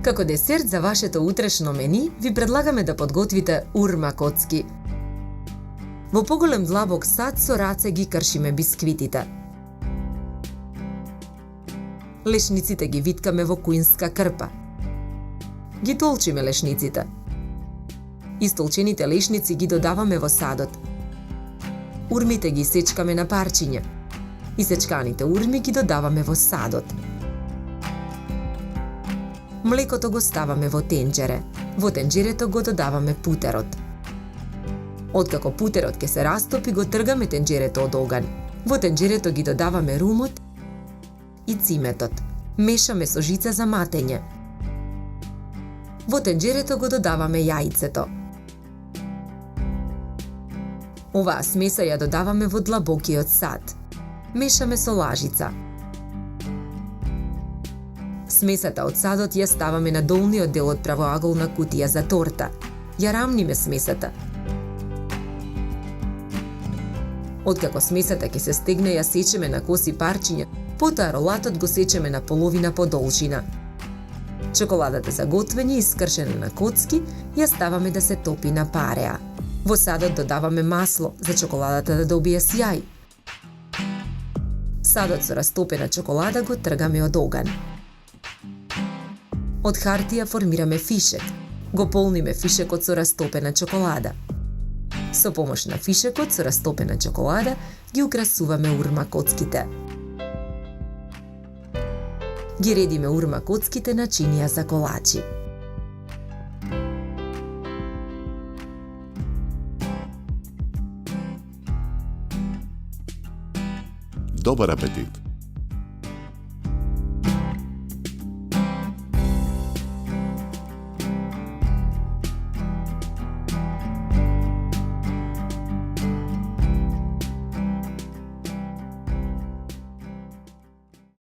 Како десерт за вашето утрешно мени, ви предлагаме да подготвите урма коцки. Во поголем длабок сад со раце ги кршиме бисквитите. Лешниците ги виткаме во куинска крпа. Ги толчиме лешниците. Истолчените лешници ги додаваме во садот. Урмите ги сечкаме на парчиња. Исечканите урми ги додаваме во садот. Млекото го ставаме во тенџере. Во тенџерето го додаваме путерот. Откако путерот ќе се растопи, го тргаме тенџерето од оган. Во тенџерето ги додаваме румот и циметот. Мешаме со жица за матење. Во тенџерето го додаваме јајцето. Оваа смеса ја додаваме во длабокиот сад. Мешаме со лажица. Смесата од садот ја ставаме на долниот дел од правоаголна кутија за торта. Ја рамниме смесата. Откако смесата ќе се стегне, ја сечеме на коси парчиња, потоа ролатот го сечеме на половина по должина. Чоколадата за готвење, искршена на коцки, ја ставаме да се топи на пареа. Во садот додаваме масло за чоколадата да добие сјај. Садот со растопена чоколада го тргаме од оган. Од хартија формираме фишек. Го полниме фишекот со растопена чоколада. Со помош на фишекот со растопена чоколада ги украсуваме урма коцките. Ги редиме урма коцките на чинија за колачи. Добар апетит!